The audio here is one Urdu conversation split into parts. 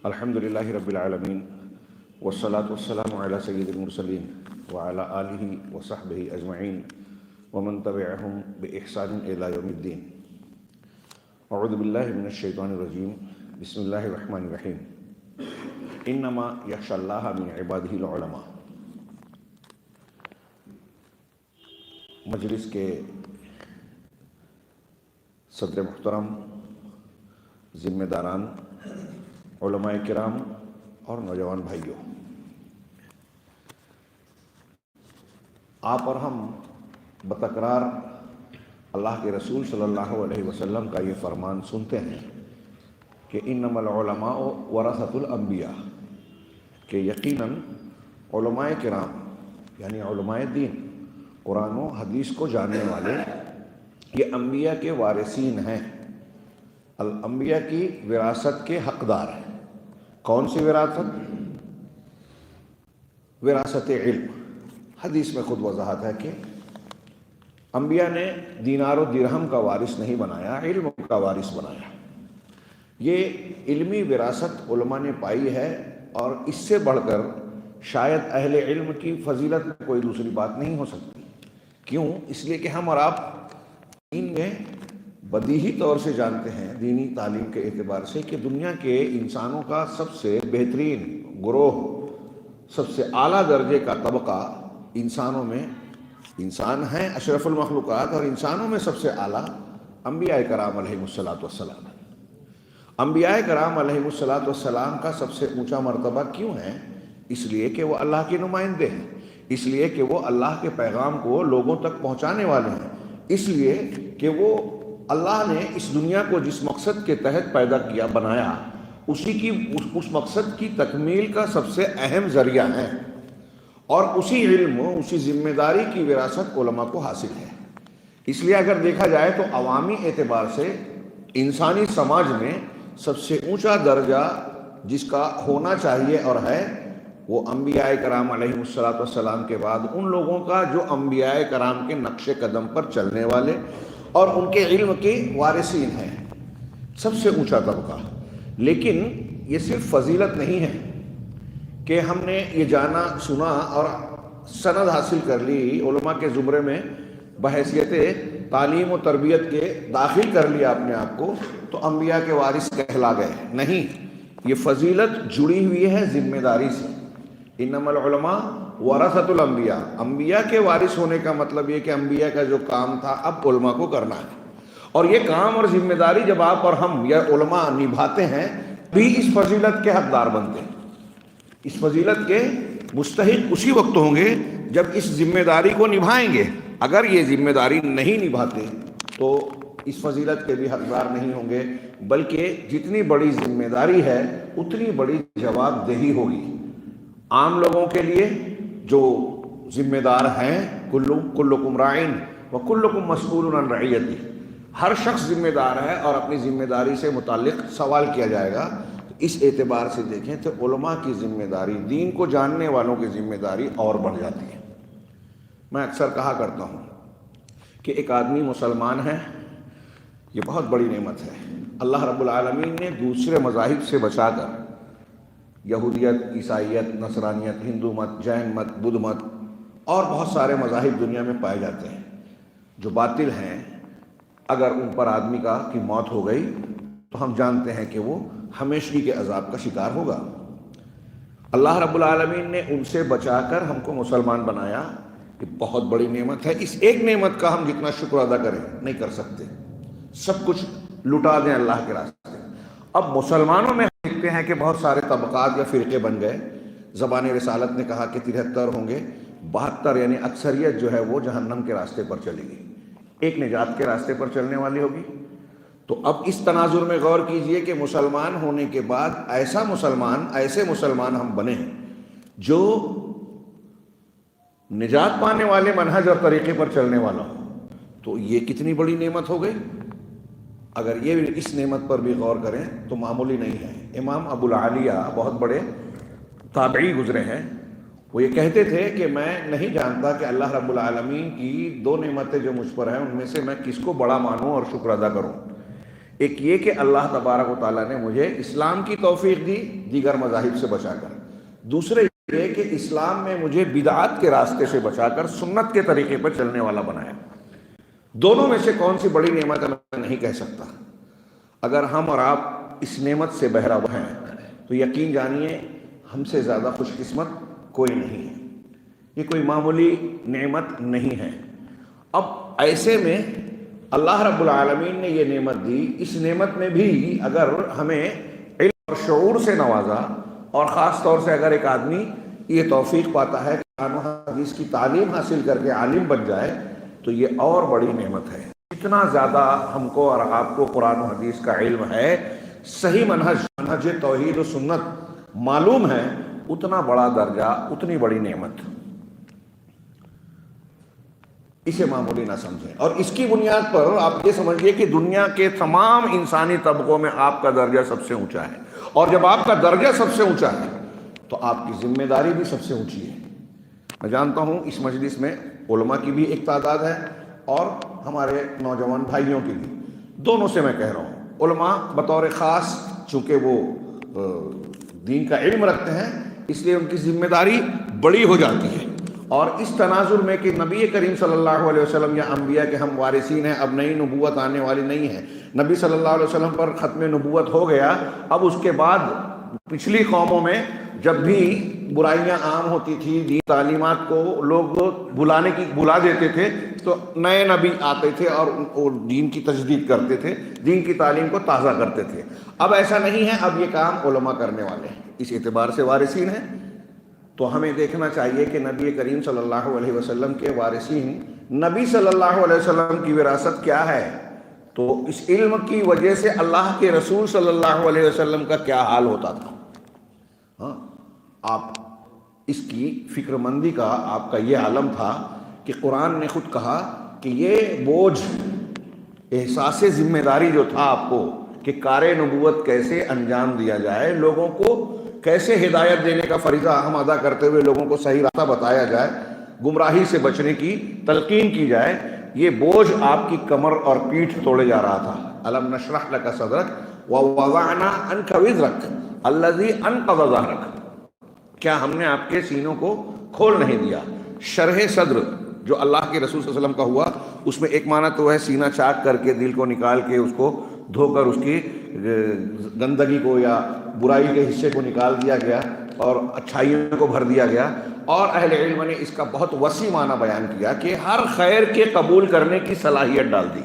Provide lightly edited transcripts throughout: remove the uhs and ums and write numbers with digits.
الحمد للہ رب العالمین والصلاة والسلام علی سید المرسلین وعلی آلہ وصحبہ اجمعین ومن تبعہم بإحسان الی یوم الدین. اعوذ باللہ من الشیطان الرجیم. بسم اللہ الرحمن الرحیم. انما یخشی اللہ من عبادہ العلماء. مجلس کے صدر محترم، ذمہ داران، علماء کرام اور نوجوان بھائیوں، آپ اور ہم بتکرار اللہ کے رسول صلی اللہ علیہ وسلم کا یہ فرمان سنتے ہیں کہ انما العلماء ورثۃ الانبیاء، کہ یقیناً علماء کرام یعنی علماء دین، قرآن و حدیث کو جاننے والے، یہ انبیاء کے وارثین ہیں، الانبیاء کی وراثت کے حقدار ہیں. کون سی وراثت؟ وراثت علم. حدیث میں خود وضاحت ہے کہ انبیاء نے دینار و درہم کا وارث نہیں بنایا، علم کا وارث بنایا. یہ علمی وراثت علماء نے پائی ہے، اور اس سے بڑھ کر شاید اہل علم کی فضیلت میں کوئی دوسری بات نہیں ہو سکتی. کیوں؟ اس لیے کہ ہم اور آپ دین میں بدیہی طور سے جانتے ہیں، دینی تعلیم کے اعتبار سے، کہ دنیا کے انسانوں کا سب سے بہترین گروہ، سب سے اعلیٰ درجے کا طبقہ انسانوں میں انسان ہیں، اشرف المخلوقات، اور انسانوں میں سب سے اعلیٰ انبیاء کرام علیہم الصلاۃ والسلام. انبیاء کرام علیہم الصلاۃ والسلام کا سب سے اونچا مرتبہ کیوں ہے؟ اس لیے کہ وہ اللہ کے نمائندے ہیں، اس لیے کہ وہ اللہ کے پیغام کو لوگوں تک پہنچانے والے ہیں، اس لیے کہ وہ اللہ نے اس دنیا کو جس مقصد کے تحت پیدا کیا، بنایا، اس مقصد کی تکمیل کا سب سے اہم ذریعہ ہے. اور اسی علم، اسی ذمہ داری کی وراثت علماء کو حاصل ہے. اس لیے اگر دیکھا جائے تو عوامی اعتبار سے انسانی سماج میں سب سے اونچا درجہ جس کا ہونا چاہیے اور ہے، وہ انبیاء کرام علیہم الصلاۃ والسلام کے بعد ان لوگوں کا جو انبیاء کرام کے نقش قدم پر چلنے والے اور ان کے علم کے وارثین ہیں، سب سے اونچا طبقہ. لیکن یہ صرف فضیلت نہیں ہے کہ ہم نے یہ جانا سنا اور سند حاصل کر لی، علماء کے زمرے میں بحیثیت تعلیم و تربیت کے داخل کر لیا اپنے آپ کو تو انبیاء کے وارث کہلا گئے. نہیں، یہ فضیلت جڑی ہوئی ہے ذمہ داری سے. انما العلماء ورثۃ الانبیاء. انبیاء کے وارث ہونے کا مطلب یہ کہ انبیاء کا جو کام تھا اب علماء کو کرنا ہے، اور یہ کام اور ذمہ داری جب آپ اور ہم یا علماء نبھاتے ہیں بھی اس فضیلت کے حقدار بنتے ہیں. اس فضیلت کے مستحق اسی وقت ہوں گے جب اس ذمہ داری کو نبھائیں گے. اگر یہ ذمہ داری نہیں نبھاتے تو اس فضیلت کے بھی حقدار نہیں ہوں گے، بلکہ جتنی بڑی ذمہ داری ہے اتنی بڑی جواب دہی ہوگی. عام لوگوں کے لیے جو ذمہ دار ہیں، کلکم راعٍ وکلکم مسئول عن رعیتہ، ہر شخص ذمہ دار ہے اور اپنی ذمہ داری سے متعلق سوال کیا جائے گا. اس اعتبار سے دیکھیں تو علماء کی ذمہ داری، دین کو جاننے والوں کی ذمہ داری اور بڑھ جاتی ہے. میں اکثر کہا کرتا ہوں کہ ایک آدمی مسلمان ہے، یہ بہت بڑی نعمت ہے. اللہ رب العالمین نے دوسرے مذاہب سے بچا کر، یہودیت، عیسائیت، نصرانیت، ہندو مت، جین مت، بدھ مت اور بہت سارے مذاہب دنیا میں پائے جاتے ہیں جو باطل ہیں. اگر ان پر آدمی کی موت ہو گئی تو ہم جانتے ہیں کہ وہ ہمیشگی کے عذاب کا شکار ہوگا. اللہ رب العالمین نے ان سے بچا کر ہم کو مسلمان بنایا. یہ بہت بڑی نعمت ہے. اس ایک نعمت کا ہم جتنا شکر ادا کریں نہیں کر سکتے. سب کچھ لٹا دیں اللہ کے راستے. اب مسلمانوں میں دیکھتے ہیں کہ بہت سارے طبقات یا فرقے بن گئے. زبان رسالت نے کہا کہ 73 ہوں گے، 72 یعنی اکثریت جو ہے وہ جہنم کے راستے پر چلے گی، ایک نجات کے راستے پر چلنے والی ہوگی. تو اب اس تناظر میں غور کیجئے کہ مسلمان ہونے کے بعد ایسے مسلمان ہم بنے ہیں جو نجات پانے والے منہج اور طریقے پر چلنے والا ہو، تو یہ کتنی بڑی نعمت ہو گئی. اگر یہ اس نعمت پر بھی غور کریں تو معمولی نہیں ہے. امام ابو العالیہ بہت بڑے تابعی گزرے ہیں. وہ یہ کہتے تھے کہ میں نہیں جانتا کہ اللہ رب العالمین کی 2 نعمتیں جو مجھ پر ہیں ان میں سے میں کس کو بڑا مانوں اور شکر ادا کروں. ایک یہ کہ اللہ تبارک و تعالیٰ نے مجھے اسلام کی توفیق دی دیگر مذاہب سے بچا کر، دوسرے یہ کہ اسلام میں مجھے بدعات کے راستے سے بچا کر سنت کے طریقے پر چلنے والا بنایا۔ دونوں میں سے کون سی بڑی نعمت ہے میں نہیں کہہ سکتا۔ اگر ہم اور آپ اس نعمت سے بہرہ ہیں تو یقین جانیے ہم سے زیادہ خوش قسمت کوئی نہیں ہے۔ یہ کوئی معمولی نعمت نہیں ہے۔ اب ایسے میں اللہ رب العالمین نے یہ نعمت دی، اس نعمت میں بھی اگر ہمیں علم اور شعور سے نوازا، اور خاص طور سے اگر ایک آدمی یہ توفیق پاتا ہے کہ قرآن و حدیث کی تعلیم حاصل کر کے عالم بن جائے، تو یہ اور بڑی نعمت ہے۔ جتنا زیادہ ہم کو اور آپ کو قرآن و حدیث کا علم ہے، صحیح منہج توحید و سنت معلوم ہے، اتنا بڑا درجہ، اتنی بڑی نعمت۔ اسے معمولی نہ سمجھیں، اور اس کی بنیاد پر آپ یہ سمجھیے کہ دنیا کے تمام انسانی طبقوں میں آپ کا درجہ سب سے اونچا ہے، اور جب آپ کا درجہ سب سے اونچا ہے تو آپ کی ذمہ داری بھی سب سے اونچی ہے۔ میں جانتا ہوں اس مجلس میں علماء کی بھی ایک تعداد ہے اور ہمارے نوجوان بھائیوں کی بھی، دونوں سے میں کہہ رہا ہوں۔ علماء بطور خاص چونکہ وہ دین کا علم رکھتے ہیں، اس لیے ان کی ذمہ داری بڑی ہو جاتی ہے، اور اس تناظر میں کہ نبی کریم صلی اللہ علیہ وسلم یا انبیاء کے ہم وارثین ہیں، اب نئی نبوت آنے والی نہیں ہے۔ نبی صلی اللہ علیہ وسلم پر ختم نبوت ہو گیا، اب اس کے بعد پچھلی قوموں میں جب بھی برائیاں عام ہوتی تھی، دین تعلیمات کو لوگ بلا دیتے تھے، تو نئے نبی آتے تھے اور دین کی تجدید کرتے تھے، دین کی تعلیم کو تازہ کرتے تھے۔ اب ایسا نہیں ہے، اب یہ کام علماء کرنے والے ہیں، اس اعتبار سے وارثین ہیں۔ تو ہمیں دیکھنا چاہیے کہ نبی کریم صلی اللہ علیہ وسلم کے وارثین، نبی صلی اللہ علیہ وسلم کی وراثت کیا ہے، تو اس علم کی وجہ سے اللہ کے رسول صلی اللہ علیہ وسلم کا کیا حال ہوتا تھا۔ ہاں، آپ اس کی فکر مندی کا آپ کا یہ عالم تھا کہ قرآن نے خود کہا کہ یہ بوجھ، احساس ذمہ داری جو تھا آپ کو کہ کار نبوت کیسے انجام دیا جائے، لوگوں کو کیسے ہدایت دینے کا فریضہ ہم ادا کرتے ہوئے لوگوں کو صحیح راستہ بتایا جائے، گمراہی سے بچنے کی تلقین کی جائے، یہ بوجھ آپ کی کمر اور پیٹھ توڑے جا رہا تھا۔ الم نشرح لک صدرک ووضعنا عنک وزرک الذی انقض ظہرک، کیا ہم نے آپ کے سینوں کو کھول نہیں دیا؟ شرح صدر جو اللہ کے رسول صلی اللہ علیہ وسلم کا ہوا، اس میں ایک معنی تو ہے سینہ چاک کر کے، دل کو نکال کے، اس کو دھو کر اس کی گندگی کو یا برائی کے حصے کو نکال دیا گیا اور اچھائیوں کو بھر دیا گیا۔ اور اہل علم نے اس کا بہت وسیع معنی بیان کیا کہ ہر خیر کے قبول کرنے کی صلاحیت ڈال دی،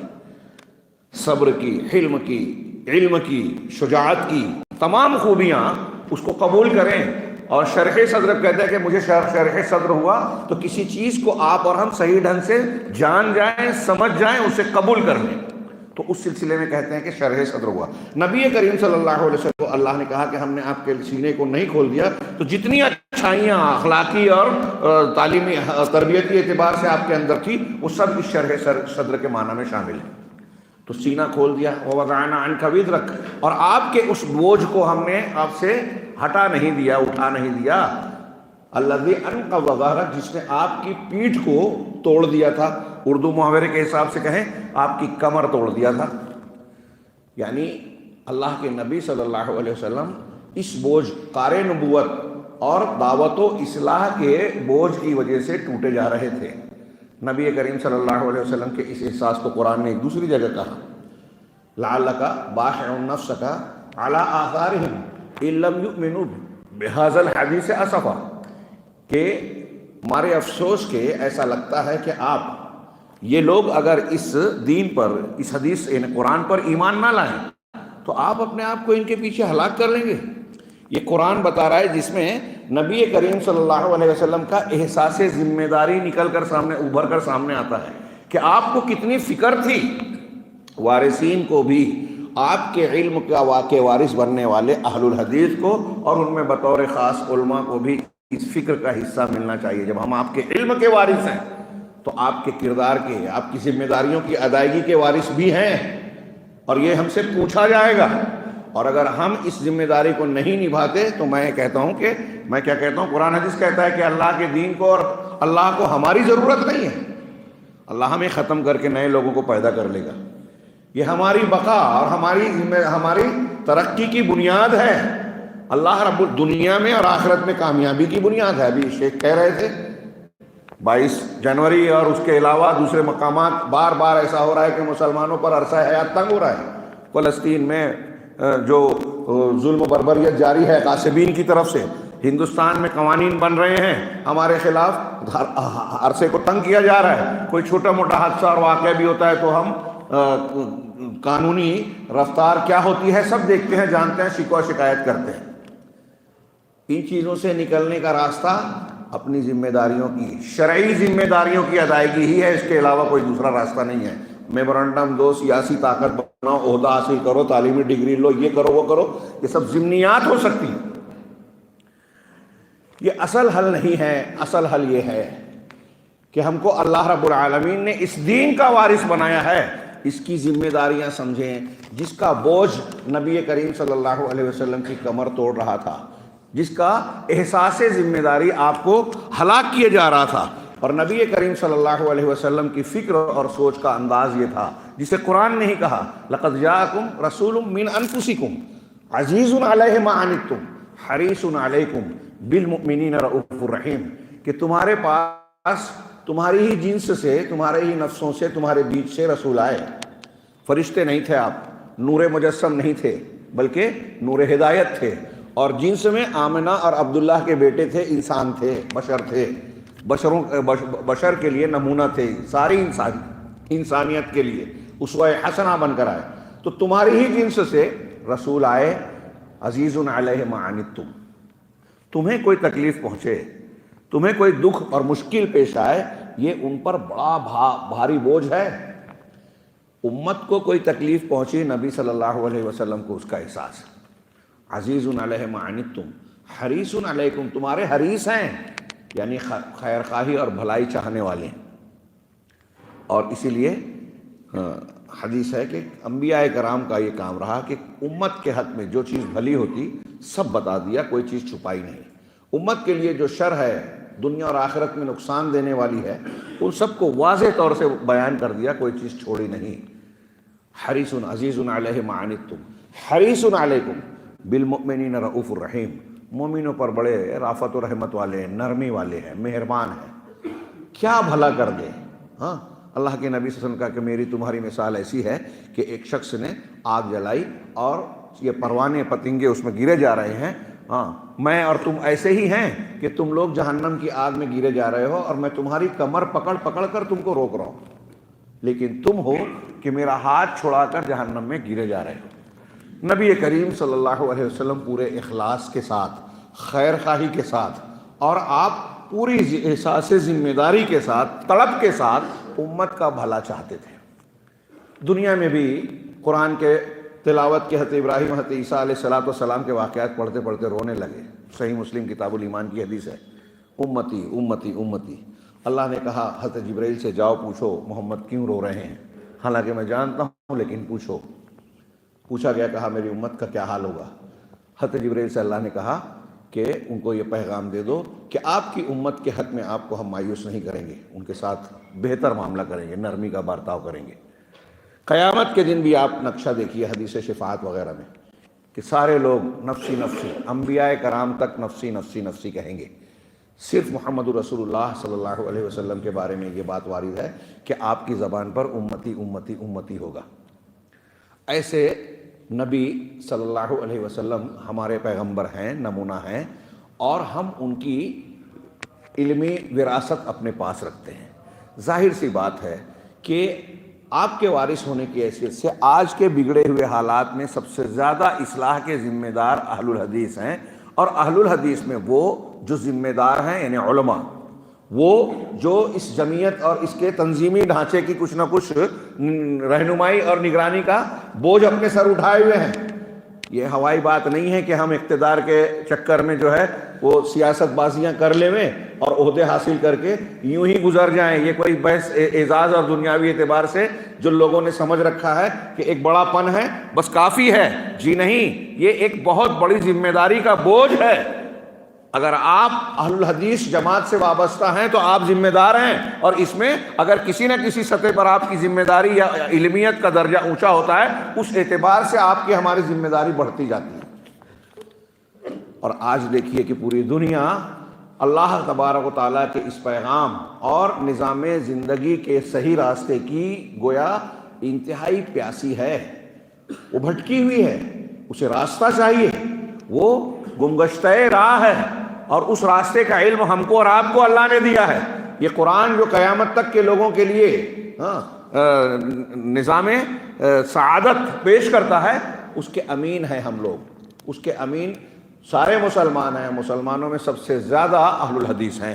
صبر کی، حلم کی، علم کی، شجاعت کی، تمام خوبیاں اس کو قبول کریں۔ اور شرح صدر کہتے ہیں کہ مجھے شرح صدر ہوا تو کسی چیز کو آپ اور ہم صحیح ڈھنگ سے جان جائیں، سمجھ جائیں، اسے قبول کر لیں، تو اس سلسلے میں کہتے ہیں کہ شرح صدر ہوا۔ نبی کریم صلی اللہ علیہ وسلم کو اللہ نے کہا کہ ہم نے آپ کے سینے کو نہیں کھول دیا، تو جتنی اچھائیاں اخلاقی اور تعلیمی تربیتی اعتبار سے آپ کے اندر تھی، وہ سب اس شرح صدر کے معنی میں شامل ہیں۔ تو سینہ کھول دیا، ووضعنا عنک وزرک، اور آپ کے اس بوجھ کو ہم نے آپ سے ہٹا نہیں دیا، اٹھا نہیں دیا۔ الذی انقض ظہرک، جس نے آپ کی پیٹھ کو توڑ دیا تھا، اردو محاورے کے حساب سے کہیں آپ کی کمر توڑ دیا تھا۔ یعنی اللہ کے نبی صلی اللہ علیہ وسلم اس بوجھ، قار نبوت اور دعوت و اصلاح کے بوجھ کی وجہ سے ٹوٹے جا رہے تھے۔ نبی کریم صلی اللہ علیہ وسلم کے اس احساس کو قرآن نے ایک دوسری جگہ کہا، لعلک باخع نفسک علی آثارہم ان لم یؤمنوا بہذا الحدیث اسفا، کہ ہمارے افسوس کے ایسا لگتا ہے کہ آپ یہ لوگ اگر اس دین پر، اس حدیث یعنی قرآن پر ایمان نہ لائیں تو آپ اپنے آپ کو ان کے پیچھے ہلاک کر لیں گے۔ یہ قرآن بتا رہا ہے جس میں نبی کریم صلی اللہ علیہ وسلم کا احساس ذمہ داری نکل کر سامنے، ابھر کر سامنے آتا ہے کہ آپ کو کتنی فکر تھی، وارثین کو بھی، آپ کے علم کا واقع وارث بننے والے اہل الحدیث کو، اور ان میں بطور خاص علماء کو بھی اس فکر کا حصہ ملنا چاہیے۔ جب ہم آپ کے علم کے وارث ہیں تو آپ کے کردار کے، آپ کی ذمہ داریوں کی ادائیگی کے وارث بھی ہیں، اور یہ ہم سے پوچھا جائے گا۔ اور اگر ہم اس ذمہ داری کو نہیں نبھاتے تو میں کہتا ہوں کہ میں کیا کہتا ہوں، قرآن حدیث کہتا ہے کہ اللہ کے دین کو اور اللہ کو ہماری ضرورت نہیں ہے، اللہ ہمیں ختم کر کے نئے لوگوں کو پیدا کر لے گا۔ یہ ہماری بقا اور ہماری ترقی کی بنیاد ہے۔ اللہ رب دنیا میں اور آخرت میں کامیابی کی بنیاد ہے۔ ابھی شیخ کہہ رہے تھے 22 جنوری اور اس کے علاوہ دوسرے مقامات بار بار ایسا ہو رہا ہے کہ مسلمانوں پر عرصہ حیات تنگ ہو رہا ہے۔ فلسطین میں جو ظلم و بربریت جاری ہے غاصبین کی طرف سے، ہندوستان میں قوانین بن رہے ہیں ہمارے خلاف، عرصے کو تنگ کیا جا رہا ہے۔ کوئی چھوٹا موٹا حادثہ اور واقعہ بھی ہوتا ہے تو ہم قانونی رفتار کیا ہوتی ہے سب دیکھتے ہیں، جانتے ہیں، شکوہ شکایت کرتے ہیں۔ ان چیزوں سے نکلنے کا راستہ اپنی ذمہ داریوں کی، شرعی ذمہ داریوں کی ادائیگی ہی ہے، اس کے علاوہ کوئی دوسرا راستہ نہیں ہے۔ میمورنڈم دو، سیاسی طاقت بناؤ، عہدہ حاصل کرو، تعلیمی ڈگری لو، یہ کرو وہ کرو، یہ سب ضمنیات ہو سکتی ہیں، یہ اصل حل نہیں ہے۔ اصل حل یہ ہے کہ ہم کو اللہ رب العالمین نے اس دین کا وارث بنایا ہے، اس کی ذمہ داریاں سمجھیں۔ جس کا بوجھ نبی کریم صلی اللہ علیہ وسلم کی کمر توڑ رہا تھا، جس کا احساس ذمہ داری آپ کو ہلاک کیے جا رہا تھا، اور نبی کریم صلی اللہ علیہ وسلم کی فکر اور سوچ کا انداز یہ تھا جسے قرآن نے ہی کہا لَقَدْ جَاءَكُمْ رَسُولٌ مِّنْ أَنفُسِكُمْ عَزِيزٌ عَلَيْهِ مَا عَنِتُّمْ حَرِيصٌ عَلَيْكُمْ بِالْمُؤْمِنِينَ رَءُوفٌ رَحِيمٌ، کہ تمہارے پاس تمہاری ہی جنس سے، تمہارے ہی نفسوں سے، تمہارے بیچ سے رسول آئے۔ فرشتے نہیں تھے آپ، نور مجسم نہیں تھے، بلکہ نور ہدایت تھے، اور جنس میں آمنہ اور عبداللہ کے بیٹے تھے، انسان تھے، بشر تھے، بشر کے لیے نمونہ تھے، ساری انسانیت کے لیے اسوہ حسنہ بن کر آئے۔ تو تمہاری ہی جنس سے رسول آئے، عزیز علیہ ما عنتم، تمہیں کوئی تکلیف پہنچے، تمہیں کوئی دکھ اور مشکل پیش آئے، یہ ان پر بڑا بھاری بوجھ ہے۔ امت کو کوئی تکلیف پہنچی، نبی صلی اللہ علیہ وسلم کو اس کا احساس۔ عزیز علیہ ما عنتم حریص علیکم، تمہارے حریص ہیں، یعنی خیر خواہی اور بھلائی چاہنے والے ہیں۔ اور اسی لیے حدیث ہے کہ انبیاء کرام کا یہ کام رہا کہ امت کے حق میں جو چیز بھلی ہوتی سب بتا دیا، کوئی چیز چھپائی نہیں۔ امت کے لیے جو شر ہے، دنیا اور آخرت میں نقصان دینے والی ہے، ان سب کو واضح طور سے بیان کر دیا، کوئی چیز چھوڑی نہیں۔ حریص عزیز علیہ ما عنتم حریص علیکم بالمؤمنین رؤوف الرحیم، مومنوں پر بڑے رافت و رحمت والے ہیں، نرمی والے ہیں، مہربان ہیں، کیا بھلا کر دے۔ ہاں، اللہ کے نبی صلی اللہ علیہ وسلم کہا کہ میری تمہاری مثال ایسی ہے کہ ایک شخص نے آگ جلائی اور یہ پروانے پتنگے اس میں گرے جا رہے ہیں، ہاں میں اور تم ایسے ہی ہیں کہ تم لوگ جہنم کی آگ میں گرے جا رہے ہو، اور میں تمہاری کمر پکڑ پکڑ کر تم کو روک رہا ہوں، لیکن تم ہو کہ میرا ہاتھ چھڑا کر جہنم میں گرے جا رہے ہو۔ نبی کریم صلی اللہ علیہ وسلم پورے اخلاص کے ساتھ، خیر خواہی کے ساتھ، اور آپ پوری احساس ذمہ داری کے ساتھ، طلب کے ساتھ امت کا بھلا چاہتے تھے۔ دنیا میں بھی قرآن کے تلاوت کے حضرت ابراہیم، حضرت عیسیٰ علیہ السلام کے واقعات پڑھتے پڑھتے رونے لگے۔ صحیح مسلم کتاب الایمان کی حدیث ہے، امتی امتی امتی۔ اللہ نے کہا حضرت جبرائیل سے جاؤ پوچھو محمد کیوں رو رہے ہیں، حالانکہ میں جانتا ہوں لیکن پوچھو۔ پوچھا گیا، کہا میری امت کا کیا حال ہوگا۔ حضرت جبرائیل سے اللہ نے کہا کہ ان کو یہ پیغام دے دو کہ آپ کی امت کے حق میں آپ کو ہم مایوس نہیں کریں گے، ان کے ساتھ بہتر معاملہ کریں گے، نرمی کا برتاؤ کریں گے۔ قیامت کے دن بھی آپ نقشہ دیکھیے حدیث شفاعت وغیرہ میں کہ سارے لوگ نفسی نفسی، انبیاء کرام تک نفسی نفسی نفسی کہیں گے۔ صرف محمد رسول اللہ صلی اللہ علیہ وسلم کے بارے میں یہ بات وارد ہے کہ آپ کی زبان پر امتی امتی امتی ہوگا۔ ایسے نبی صلی اللہ علیہ وسلم ہمارے پیغمبر ہیں، نمونہ ہیں، اور ہم ان کی علمی وراثت اپنے پاس رکھتے ہیں۔ ظاہر سی بات ہے کہ آپ کے وارث ہونے کی حیثیت سے آج کے بگڑے ہوئے حالات میں سب سے زیادہ اصلاح کے ذمہ دار اہل الحدیث ہیں، اور اہل الحدیث میں وہ جو ذمہ دار ہیں یعنی علماء، وہ جو اس جمعیت اور اس کے تنظیمی ڈھانچے کی کچھ نہ کچھ رہنمائی اور نگرانی کا بوجھ اپنے سر اٹھائے ہوئے ہیں۔ یہ ہوائی بات نہیں ہے کہ ہم اقتدار کے چکر میں جو ہے وہ سیاست بازیاں کر لیں اور عہدے حاصل کر کے یوں ہی گزر جائیں۔ یہ کوئی بحث اعزاز اور دنیاوی اعتبار سے جو لوگوں نے سمجھ رکھا ہے کہ ایک بڑا پن ہے بس کافی ہے، جی نہیں، یہ ایک بہت بڑی ذمہ داری کا بوجھ ہے۔ اگر آپ اہل الحدیث جماعت سے وابستہ ہیں تو آپ ذمہ دار ہیں، اور اس میں اگر کسی نہ کسی سطح پر آپ کی ذمہ داری یا علمیت کا درجہ اونچا ہوتا ہے، اس اعتبار سے آپ کی ہماری ذمہ داری بڑھتی جاتی ہے۔ اور آج دیکھیے کہ پوری دنیا اللہ تبارک و تعالیٰ کے اس پیغام اور نظام زندگی کے صحیح راستے کی گویا انتہائی پیاسی ہے، وہ بھٹکی ہوئی ہے، اسے راستہ چاہیے، وہ گمگشتہ راہ ہے، اور اس راستے کا علم ہم کو اور آپ کو اللہ نے دیا ہے۔ یہ قرآن جو قیامت تک کے لوگوں کے لیے نظام سعادت پیش کرتا ہے، اس کے امین ہیں ہم لوگ، اس کے امین سارے مسلمان ہیں، مسلمانوں میں سب سے زیادہ اہل الحدیث ہیں۔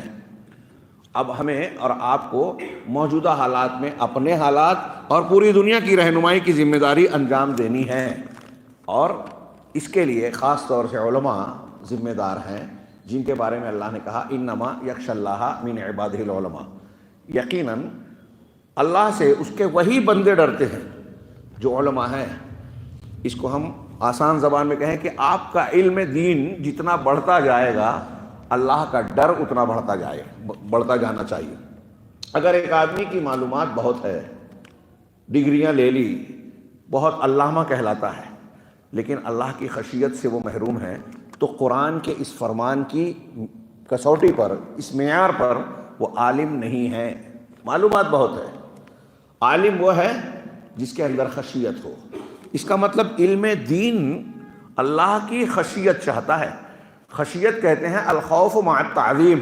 اب ہمیں اور آپ کو موجودہ حالات میں اپنے حالات اور پوری دنیا کی رہنمائی کی ذمہ داری انجام دینی ہے، اور اس کے لیے خاص طور سے علماء ذمہ دار ہیں، جن کے بارے میں اللہ نے کہا انما یخشی اللہ من عبادہ العلماء۔ یقیناً اللہ سے اس کے وہی بندے ڈرتے ہیں جو علماء ہیں۔ اس کو ہم آسان زبان میں کہیں کہ آپ کا علم دین جتنا بڑھتا جائے گا، اللہ کا ڈر اتنا بڑھتا جانا چاہیے۔ اگر ایک آدمی کی معلومات بہت ہے، ڈگریاں لے لی، بہت علامہ کہلاتا ہے، لیکن اللہ کی خشیت سے وہ محروم ہے، تو قرآن کے اس فرمان کی کسوٹی پر، اس معیار پر وہ عالم نہیں ہے۔ معلومات بہت ہے، عالم وہ ہے جس کے اندر خشیت ہو۔ اس کا مطلب علم دین اللہ کی خشیت چاہتا ہے۔ خشیت کہتے ہیں الخوف مع التعظیم،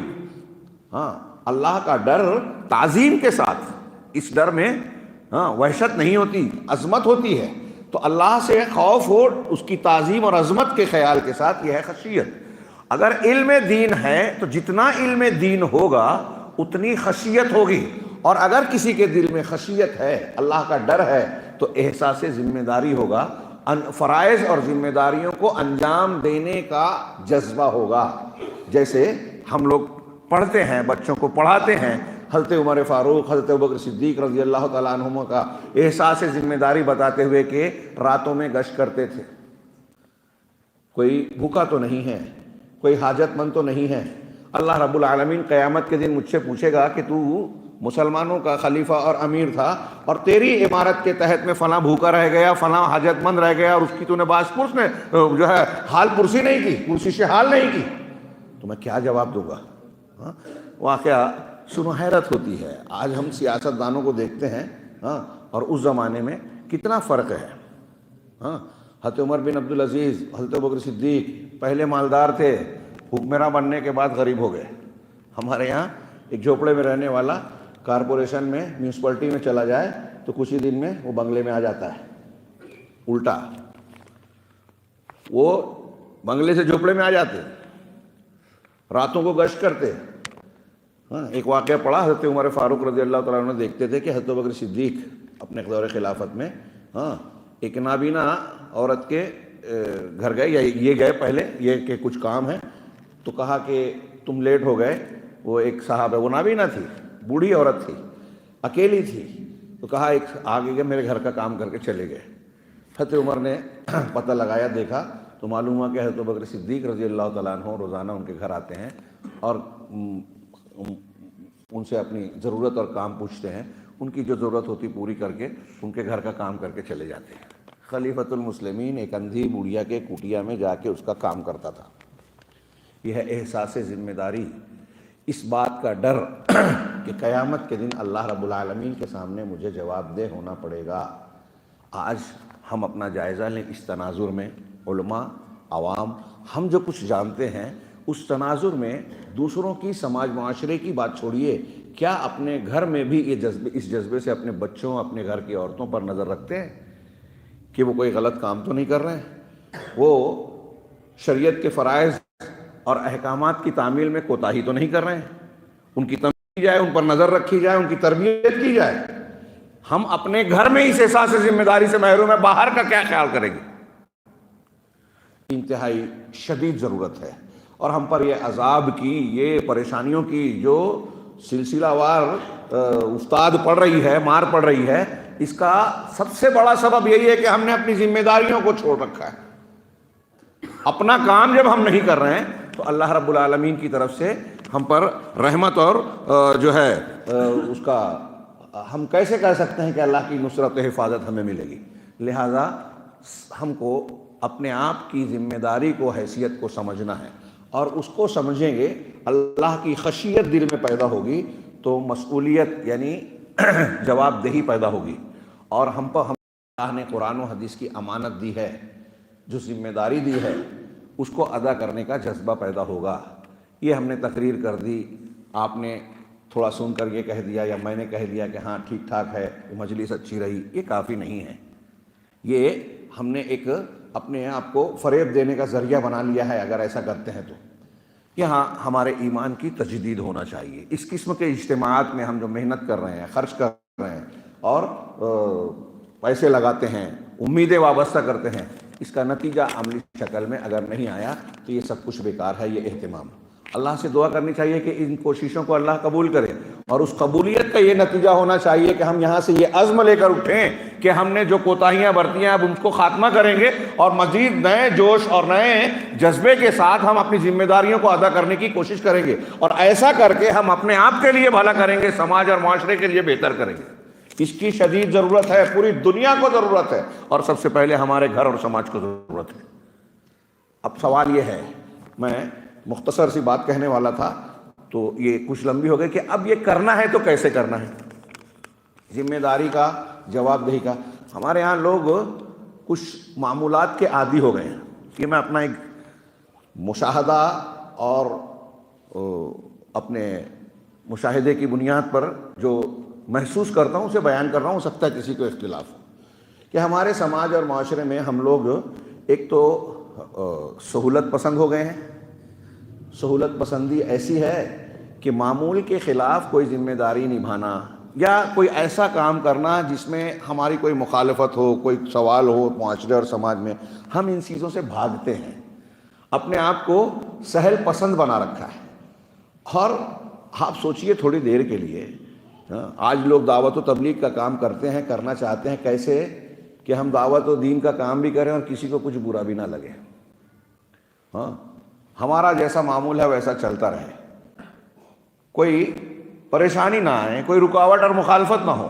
اللہ کا ڈر تعظیم کے ساتھ، اس ڈر میں وحشت نہیں ہوتی، عظمت ہوتی ہے۔ تو اللہ سے خوف ہو اس کی تعظیم اور عظمت کے خیال کے ساتھ، یہ ہے خشیت۔ اگر علم دین ہے تو جتنا علم دین ہوگا اتنی خشیت ہوگی، اور اگر کسی کے دل میں خشیت ہے، اللہ کا ڈر ہے، تو احساس ذمہ داری ہوگا، فرائض اور ذمہ داریوں کو انجام دینے کا جذبہ ہوگا۔ جیسے ہم لوگ پڑھتے ہیں، بچوں کو پڑھاتے ہیں، حضرت عمر فاروق، حضرت ابوبکر صدیق رضی اللہ تعالیٰ عنہما کا احساس ذمہ داری بتاتے ہوئے کہ راتوں میں گشت کرتے تھے، کوئی بھوکا تو نہیں ہے، کوئی حاجت مند تو نہیں ہے۔ اللہ رب العالمین قیامت کے دن مجھ سے پوچھے گا کہ تو مسلمانوں کا خلیفہ اور امیر تھا، اور تیری عمارت کے تحت میں فلاں بھوکا رہ گیا، فلاں حاجت مند رہ گیا، اور اس کی تو نے باس پرس نے جو ہے حال پرسی نہیں کی، پرسش حال نہیں کی، تو میں کیا جواب دوں گا؟ واقعہ سنو حیرت ہوتی ہے۔ آج ہم سیاست دانوں کو دیکھتے ہیں اور اس زمانے میں کتنا فرق ہے۔ حضرت عمر بن عبدالعزیز، حضرت ابوبکر صدیق پہلے مالدار تھے، حکمراں بننے کے بعد غریب ہو گئے۔ ہمارے یہاں ایک جھوپڑے میں رہنے والا کارپوریشن میں، میونسپلٹی میں چلا جائے تو کچھ ہی دن میں وہ بنگلے میں آ جاتا ہے۔ الٹا وہ بنگلے سے جھوپڑے میں آ جاتے، راتوں کو گشت کرتے۔ ایک واقعہ پڑھا، حضرت عمر فاروق رضی اللہ تعالیٰ عنہ دیکھتے تھے کہ حضرت ابوبکر صدیق اپنے دور خلافت میں ایک نابینا عورت کے گھر گئے، یا یہ گئے پہلے، یہ کہ کچھ کام ہے، تو کہا کہ تم لیٹ ہو گئے۔ وہ ایک صاحب ہے، وہ نابینا تھی، بوڑھی عورت تھی، اکیلی تھی، تو کہا ایک آگے گئے، میرے گھر کا کام کر کے چلے گئے۔ حضرت عمر نے پتہ لگایا، دیکھا تو معلوم ہوا کہ حضرت ابوبکر صدیق رضی اللہ تعالیٰ عنہ روزانہ ان کے گھر آتے ہیں اور ان سے اپنی ضرورت اور کام پوچھتے ہیں، ان کی جو ضرورت ہوتی پوری کر کے ان کے گھر کا کام کر کے چلے جاتے ہیں۔ خلیفۃ المسلمین ایک اندھی بوڑھیا کے کٹیا میں جا کے اس کا کام کرتا تھا۔ یہ ہے احساس ذمہ داری، اس بات کا ڈر کہ قیامت کے دن اللہ رب العالمین کے سامنے مجھے جواب دہ ہونا پڑے گا۔ آج ہم اپنا جائزہ لیں اس تناظر میں، علماء، عوام، ہم جو کچھ جانتے ہیں اس تناظر میں دوسروں کی، سماج معاشرے کی بات چھوڑیے، کیا اپنے گھر میں بھی اس جذبے سے اپنے بچوں، اپنے گھر کی عورتوں پر نظر رکھتے ہیں کہ وہ کوئی غلط کام تو نہیں کر رہے ہیں، وہ شریعت کے فرائض اور احکامات کی تعمیل میں کوتاہی تو نہیں کر رہے ہیں، ان کی تنبیہ کی جائے، ان پر نظر رکھی جائے، ان کی تربیت کی جائے۔ ہم اپنے گھر میں اس احساس ذمہ داری سے محروم ہیں، باہر کا کیا خیال کریں گے؟ انتہائی شدید ضرورت ہے، اور ہم پر یہ عذاب کی، یہ پریشانیوں کی جو سلسلہ وار استاد پڑ رہی ہے، مار پڑ رہی ہے، اس کا سب سے بڑا سبب یہی ہے کہ ہم نے اپنی ذمہ داریوں کو چھوڑ رکھا ہے۔ اپنا کام جب ہم نہیں کر رہے ہیں تو اللہ رب العالمین کی طرف سے ہم پر رحمت اور جو ہے اس کا ہم کیسے کہہ سکتے ہیں کہ اللہ کی نصرت و حفاظت ہمیں ملے گی؟ لہٰذا ہم کو اپنے آپ کی ذمہ داری کو، حیثیت کو سمجھنا ہے، اور اس کو سمجھیں گے، اللہ کی خشیت دل میں پیدا ہوگی تو مسئولیت یعنی جواب دہی پیدا ہوگی، اور ہم اللہ نے قرآن و حدیث کی امانت دی ہے، جو ذمہ داری دی ہے اس کو ادا کرنے کا جذبہ پیدا ہوگا۔ یہ ہم نے تقریر کر دی، آپ نے تھوڑا سن کر یہ کہہ دیا یا میں نے کہہ دیا کہ ہاں ٹھیک ٹھاک ہے، مجلس اچھی رہی، یہ کافی نہیں ہے۔ یہ ہم نے ایک اپنے آپ کو فریب دینے کا ذریعہ بنا لیا ہے اگر ایسا کرتے ہیں تو۔ یہاں ہمارے ایمان کی تجدید ہونا چاہیے۔ اس قسم کے اجتماعات میں ہم جو محنت کر رہے ہیں، خرچ کر رہے ہیں اور پیسے لگاتے ہیں، امیدیں وابستہ کرتے ہیں، اس کا نتیجہ عملی شکل میں اگر نہیں آیا تو یہ سب کچھ بیکار ہے۔ یہ اہتمام اللہ سے دعا کرنی چاہیے کہ ان کوششوں کو اللہ قبول کرے، اور اس قبولیت کا یہ نتیجہ ہونا چاہیے کہ ہم یہاں سے یہ عزم لے کر اٹھیں کہ ہم نے جو کوتاہیاں برتی ہیں اب ان کو خاتمہ کریں گے، اور مزید نئے جوش اور نئے جذبے کے ساتھ ہم اپنی ذمہ داریوں کو ادا کرنے کی کوشش کریں گے، اور ایسا کر کے ہم اپنے آپ کے لیے بھلا کریں گے، سماج اور معاشرے کے لیے بہتر کریں گے۔ اس کی شدید ضرورت ہے، پوری دنیا کو ضرورت ہے، اور سب سے پہلے ہمارے گھر اور سماج کو ضرورت ہے۔ اب سوال یہ ہے، میں مختصر سی بات کہنے والا تھا تو یہ کچھ لمبی ہو گئی، کہ اب یہ کرنا ہے تو کیسے کرنا ہے؟ ذمہ داری کا، جواب دہی کا۔ ہمارے ہاں لوگ کچھ معمولات کے عادی ہو گئے ہیں کہ میں اپنا ایک مشاہدہ اور اپنے مشاہدے کی بنیاد پر جو محسوس کرتا ہوں اسے بیان کر رہا ہوں، ہو سکتا ہے کسی کو اختلاف ہو، کہ ہمارے سماج اور معاشرے میں ہم لوگ ایک تو سہولت پسند ہو گئے ہیں۔ سہولت پسندی ایسی ہے کہ معمول کے خلاف کوئی ذمہ داری نبھانا یا کوئی ایسا کام کرنا جس میں ہماری کوئی مخالفت ہو، کوئی سوال ہو معاشرے اور سماج میں، ہم ان چیزوں سے بھاگتے ہیں، اپنے آپ کو سہل پسند بنا رکھا ہے۔ اور آپ سوچئے تھوڑی دیر کے لیے، آج لوگ دعوت و تبلیغ کا کام کرتے ہیں، کرنا چاہتے ہیں، کیسے کہ ہم دعوت و دین کا کام بھی کریں اور کسی کو کچھ برا بھی نہ لگے، ہاں ہمارا جیسا معمول ہے ویسا چلتا رہے، کوئی پریشانی نہ آئے، کوئی رکاوٹ اور مخالفت نہ ہو۔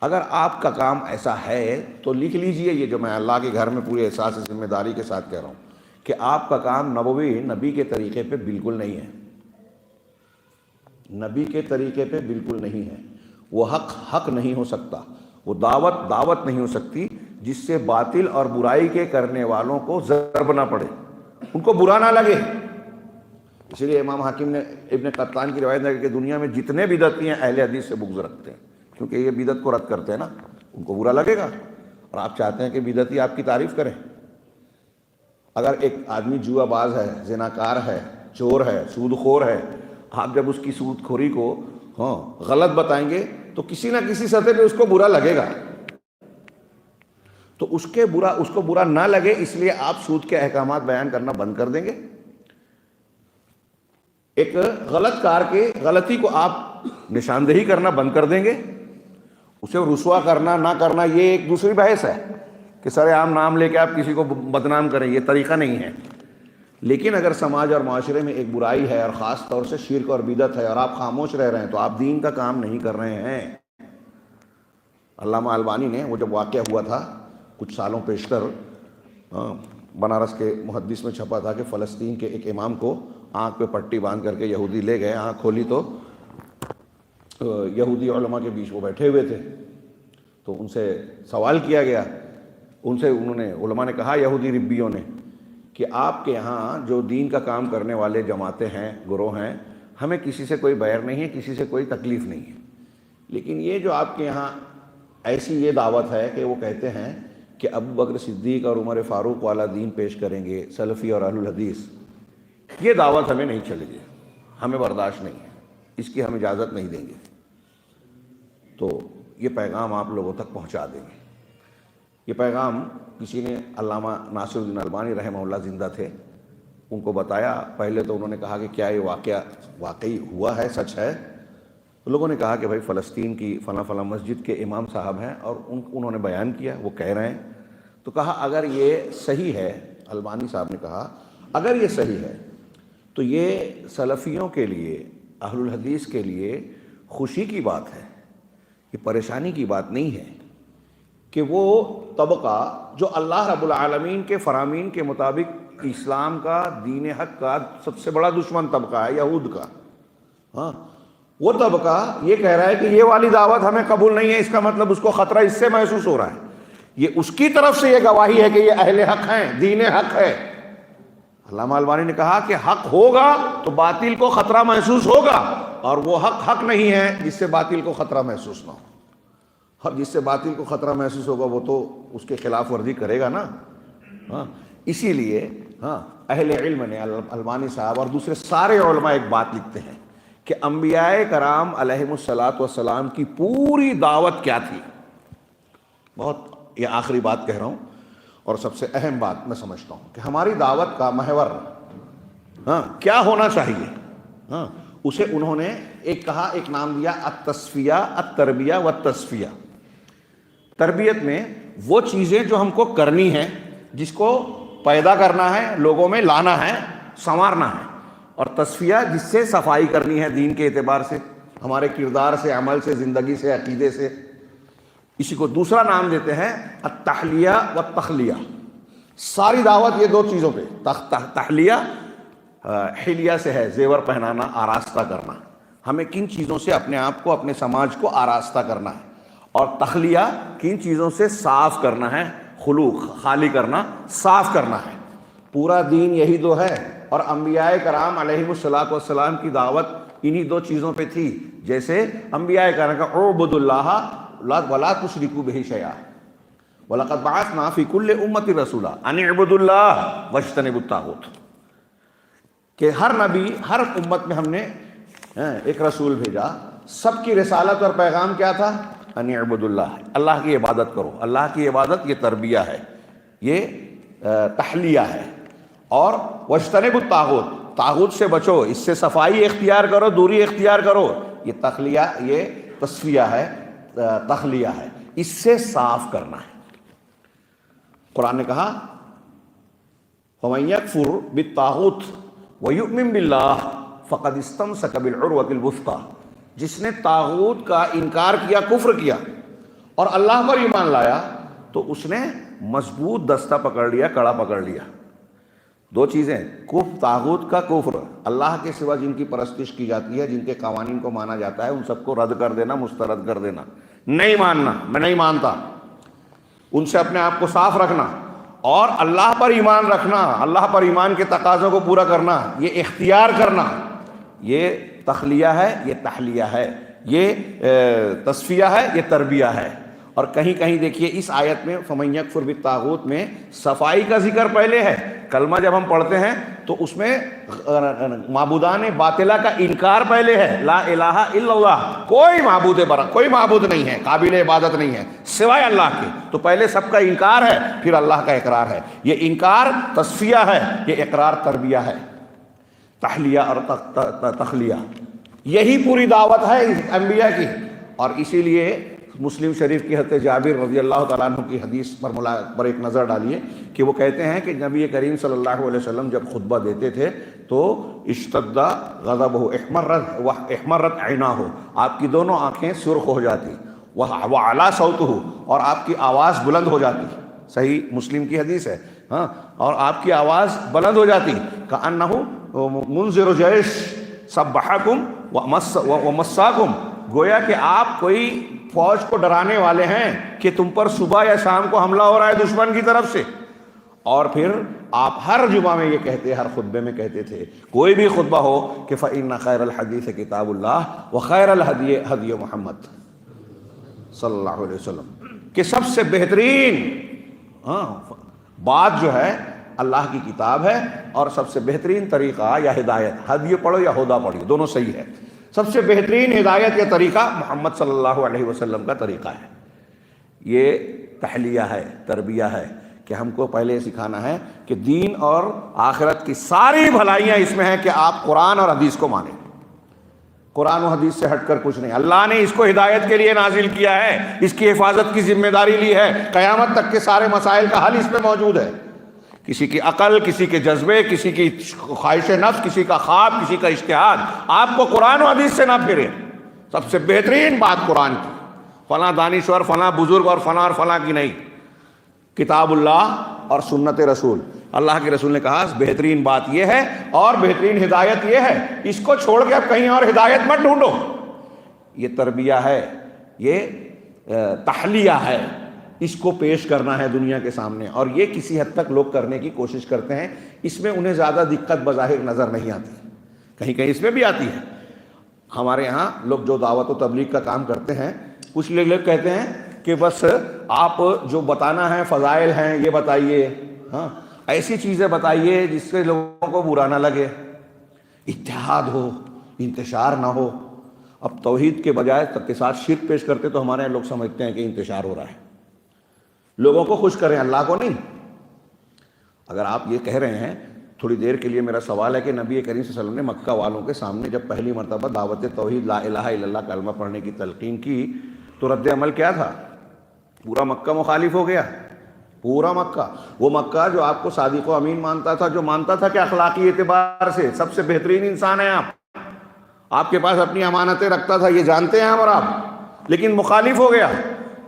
اگر آپ کا کام ایسا ہے تو لکھ لیجئے، یہ جو میں اللہ کے گھر میں پورے احساس ذمہ داری کے ساتھ کہہ رہا ہوں کہ آپ کا کام نبی کے طریقے پہ بالکل نہیں ہے، نبی کے طریقے پہ بالکل نہیں ہے۔ وہ حق نہیں ہو سکتا، وہ دعوت نہیں ہو سکتی جس سے باطل اور برائی کے کرنے والوں کو ضرب نہ پڑے، ان کو برا نہ لگے۔ اس لیے امام حاکم نے ابن قطان کی روایت ہے کہ دنیا میں جتنے بدعتی ہیں اہل حدیث سے بغض رکھتے ہیں، کیونکہ یہ بدعت کو رد کرتے ہیں نا، ان کو برا لگے گا، اور آپ چاہتے ہیں کہ بدعتی آپ کی تعریف کریں۔ اگر ایک آدمی جوا باز ہے، زناکار ہے، چور ہے، سود خور ہے، آپ جب اس کی سود خوری کو غلط بتائیں گے تو کسی نہ کسی سطح پہ اس کو برا لگے گا، تو اس کو برا نہ لگے اس لیے آپ سود کے احکامات بیان کرنا بند کر دیں گے۔ ایک غلط کار کی غلطی کو آپ نشاندہی کرنا بند کر دیں گے، اسے رسوا کرنا نہ کرنا یہ ایک دوسری بحث ہے کہ سر عام نام لے کے آپ کسی کو بدنام کریں، یہ طریقہ نہیں ہے۔ لیکن اگر سماج اور معاشرے میں ایک برائی ہے اور خاص طور سے شرک اور بدعت ہے اور آپ خاموش رہ رہے ہیں تو آپ دین کا کام نہیں کر رہے ہیں۔ علامہ البانی نے وہ جب واقعہ ہوا تھا کچھ سالوں پیشتر، بنارس کے محدث میں چھپا تھا کہ فلسطین کے ایک امام کو آنکھ پہ پٹی باندھ کر کے یہودی لے گئے، آنکھ کھولی تو یہودی علماء کے بیچ وہ بیٹھے ہوئے تھے، تو ان سے سوال کیا گیا، انہوں نے علماء نے کہا یہودی ربیوں نے کہ آپ کے یہاں جو دین کا کام کرنے والے جماعتیں ہیں، گروہ ہیں، ہمیں کسی سے کوئی بیر نہیں ہے، کسی سے کوئی تکلیف نہیں ہے، لیکن یہ جو آپ کے یہاں ایسی یہ دعوت ہے کہ وہ کہتے ہیں کہ ابو بکر صدیق اور عمر فاروق والا دین پیش کریں گے، سلفی اور اہل الحدیث، یہ دعوت ہمیں نہیں چلے گی، ہمیں برداشت نہیں ہے، اس کی ہم اجازت نہیں دیں گے۔ تو یہ پیغام آپ لوگوں تک پہنچا دیں گے۔ یہ پیغام کسی نے علامہ ناصر الدین البانی رحمہ اللہ زندہ تھے، ان کو بتایا۔ پہلے تو انہوں نے کہا کہ کیا یہ واقعہ واقعی ہوا ہے، سچ ہے؟ تو لوگوں نے کہا کہ بھائی فلسطین کی فلاں فلاں مسجد کے امام صاحب ہیں اور انہوں نے بیان کیا، وہ کہہ رہے ہیں۔ تو کہا اگر یہ صحیح ہے، البانی صاحب نے کہا اگر یہ صحیح ہے تو یہ سلفیوں کے لیے، اہل الحدیث کے لیے خوشی کی بات ہے، یہ پریشانی کی بات نہیں ہے کہ وہ طبقہ جو اللہ رب العالمین کے فرامین کے مطابق اسلام کا، دین حق کا سب سے بڑا دشمن طبقہ ہے یہود کا، ہاں، وہ طبقہ یہ کہہ رہا ہے کہ یہ والی دعوت ہمیں قبول نہیں ہے، اس کا مطلب اس کو خطرہ اس سے محسوس ہو رہا ہے، یہ اس کی طرف سے یہ گواہی ہے کہ یہ اہل حق ہیں، دین حق ہے۔ علامہ البانی نے کہا کہ حق ہوگا تو باطل کو خطرہ محسوس ہوگا، اور وہ حق نہیں ہے جس سے باطل کو خطرہ محسوس نہ ہو، اور جس سے باطل کو خطرہ محسوس ہوگا وہ تو اس کے خلاف ورزی کرے گا نا، ہاں۔ اسی لیے ہاں اہل علم نے، البانی صاحب اور دوسرے سارے علماء ایک بات لکھتے ہیں کہ انبیاء کرام علیہم الصلاۃ والسلام کی پوری دعوت کیا تھی۔ بہت یہ آخری بات کہہ رہا ہوں اور سب سے اہم بات میں سمجھتا ہوں کہ ہماری دعوت کا محور کیا ہونا چاہیے، اسے انہوں نے ایک کہا، ایک نام دیا التصفیہ، التربیہ والتصفیہ۔ تربیت میں وہ چیزیں جو ہم کو کرنی ہیں، جس کو پیدا کرنا ہے، لوگوں میں لانا ہے، سنوارنا ہے، اور تصفیہ جس سے صفائی کرنی ہے دین کے اعتبار سے، ہمارے کردار سے، عمل سے، زندگی سے، عقیدے سے۔ اسی کو دوسرا نام دیتے ہیں التحلیہ والتخلیہ۔ ساری دعوت یہ دو چیزوں پہ، تحلیہ حلیہ سے ہے، زیور پہنانا، آراستہ کرنا، ہمیں کن چیزوں سے اپنے آپ کو، اپنے سماج کو آراستہ کرنا ہے، اور تخلیہ کن چیزوں سے صاف کرنا ہے، خلوق خالی کرنا، صاف کرنا ہے۔ پورا دین یہی دو ہے، اور انبیاء کرام علیہم الصلاۃ والسلام کی دعوت انہی دو چیزوں پہ تھی، جیسے انبیاء کرام کا اعبدوا اللہ ولا تشرکوا بہ شیئا وَلَقَدْ بَعَثْنَا فِي كُلِّ أُمَّةٍ رَسُولًا أَنِ اعْبُدُوا اللَّهَ وَاجْتَنِبُوا الطَّاغُوتَ، کہ ہر نبی، ہر امت میں ہم نے ایک رسول بھیجا، سب کی رسالت اور پیغام کیا تھا؟ ان اعبدوا اللہ، اللہ کی عبادت کرو۔ اللہ کی عبادت یہ تربیہ ہے، یہ تحلیہ ہے۔ اور واجتنبوا الطاغوت، طاغوت سے بچو، اس سے صفائی اختیار کرو، دوری اختیار کرو، یہ تخلیہ، یہ تصفیہ ہے، تخلیہ ہے، اس سے صاف کرنا ہے۔ قرآن نے کہا وَمَن يَكْفُرْ بِالطَّاغُوتِ وَيُؤْمِن بِاللَّهِ فَقَدِ اسْتَمْسَكَ بِالْعُرْوَةِ الْوُثْقَىٰ، جس نے طاغوت کا انکار کیا، کفر کیا، اور اللہ پر ایمان لایا، تو اس نے مضبوط دستہ پکڑ لیا، کڑا پکڑ لیا۔ دو چیزیں، طاغوت کا کفر، اللہ کے سوا جن کی پرستش کی جاتی ہے، جن کے قوانین کو مانا جاتا ہے، ان سب کو رد کر دینا، مسترد کر دینا، نہیں ماننا، میں نہیں مانتا، ان سے اپنے آپ کو صاف رکھنا، اور اللہ پر ایمان رکھنا، اللہ پر ایمان کے تقاضوں کو پورا کرنا، یہ اختیار کرنا، یہ تخلیہ ہے، یہ تحلیہ ہے، یہ تصفیہ ہے، یہ تربیہ ہے۔ اور کہیں کہیں دیکھیے اس آیت میں فَمَن يَكْفُرْ بِالطَّاغُوتِ میں صفائی کا ذکر پہلے ہے۔ کلمہ جب ہم پڑھتے ہیں تو اس میں معبودان باطلہ کا انکار پہلے ہے، لا الہ الا اللہ، کوئی معبود برحق، کوئی معبود نہیں ہے، قابل عبادت نہیں ہے سوائے اللہ کے، تو پہلے سب کا انکار ہے، پھر اللہ کا اقرار ہے۔ یہ انکار تصفیہ ہے، یہ اقرار تربیہ ہے، تحلیہ اور تخلیہ، یہی پوری دعوت ہے انبیاء کی۔ اور اسی لیے مسلم شریف کی حضرت جابر رضی اللہ تعالیٰ عنہ کی حدیث پر ایک نظر ڈالیے کہ وہ کہتے ہیں کہ نبی کریم صلی اللہ علیہ وسلم جب خطبہ دیتے تھے تو اشتد غضبہ، احمرت عیناہ، آپ کی دونوں آنکھیں سرخ ہو جاتی، وعلا صوتہ، اور آپ کی آواز بلند ہو جاتی، صحیح مسلم کی حدیث ہے، ہاں، اور آپ کی آواز بلند ہو جاتی، کأنہ منذر جیش سبحکم ومساکم، گویا کہ آپ کوئی فوج کو ڈرانے والے ہیں کہ تم پر صبح یا شام کو حملہ ہو رہا ہے دشمن کی طرف سے۔ اور پھر آپ ہر جمعہ میں یہ کہتے، ہر خطبے میں کہتے تھے، کوئی بھی خطبہ ہو کہ فإن خیر الحدیث کتاب اللہ وخیر الہدی ہدی محمد صلی اللہ علیہ وسلم، کہ سب سے بہترین بات جو ہے اللہ کی کتاب ہے، اور سب سے بہترین طریقہ یا ہدایت، ہدی پڑھو یا ہدا پڑھو، دونوں صحیح ہے، سب سے بہترین ہدایت یا طریقہ محمد صلی اللہ علیہ وسلم کا طریقہ ہے۔ یہ تحلیہ ہے، تربیہ ہے، کہ ہم کو پہلے سکھانا ہے کہ دین اور آخرت کی ساری بھلائیاں اس میں ہیں کہ آپ قرآن اور حدیث کو مانیں، قرآن و حدیث سے ہٹ کر کچھ نہیں۔ اللہ نے اس کو ہدایت کے لیے نازل کیا ہے، اس کی حفاظت کی ذمہ داری لی ہے، قیامت تک کے سارے مسائل کا حل اس میں موجود ہے۔ کسی کی عقل، کسی کے جذبے، کسی کی خواہش نفس، کسی کا خواب، کسی کا اجتہاد آپ کو قرآن و حدیث سے نہ پھرے۔ سب سے بہترین بات قرآن کی، فلاں دانشور، فلاں بزرگ اور فلاں کی نہیں، کتاب اللہ اور سنت رسول۔ اللہ کے رسول نے کہا بہترین بات یہ ہے اور بہترین ہدایت یہ ہے، اس کو چھوڑ کے اب کہیں اور ہدایت مت ڈھونڈو۔ یہ تربیہ ہے، یہ تحلیہ ہے، اس کو پیش کرنا ہے دنیا کے سامنے، اور یہ کسی حد تک لوگ کرنے کی کوشش کرتے ہیں۔ اس میں انہیں زیادہ دقت بظاہر نظر نہیں آتی، کہیں کہیں اس میں بھی آتی ہے۔ ہمارے ہاں لوگ جو دعوت و تبلیغ کا کام کرتے ہیں، کچھ لوگ کہتے ہیں کہ بس آپ جو بتانا ہے فضائل ہیں یہ بتائیے، ہاں ایسی چیزیں بتائیے جس سے لوگوں کو برا نہ لگے، اتحاد ہو، انتشار نہ ہو۔ اب توحید کے بجائے کے ساتھ شرک پیش کرتے تو ہمارے لوگ سمجھتے ہیں کہ انتشار ہو رہا ہے۔ لوگوں کو خوش کریں، اللہ کو نہیں۔ اگر آپ یہ کہہ رہے ہیں، تھوڑی دیر کے لیے میرا سوال ہے کہ نبی کریم صلی اللہ علیہ وسلم نے مکہ والوں کے سامنے جب پہلی مرتبہ دعوت توحید لا الہ الا اللہ کلمہ پڑھنے کی تلقین کی تو رد عمل کیا تھا؟ پورا مکہ مخالف ہو گیا، پورا مکہ۔ وہ مکہ جو آپ کو صادق و امین مانتا تھا، جو مانتا تھا کہ اخلاقی اعتبار سے سب سے بہترین انسان ہیں آپ کے پاس اپنی امانتیں رکھتا تھا، یہ جانتے ہیں ہم اور آپ، لیکن مخالف ہو گیا۔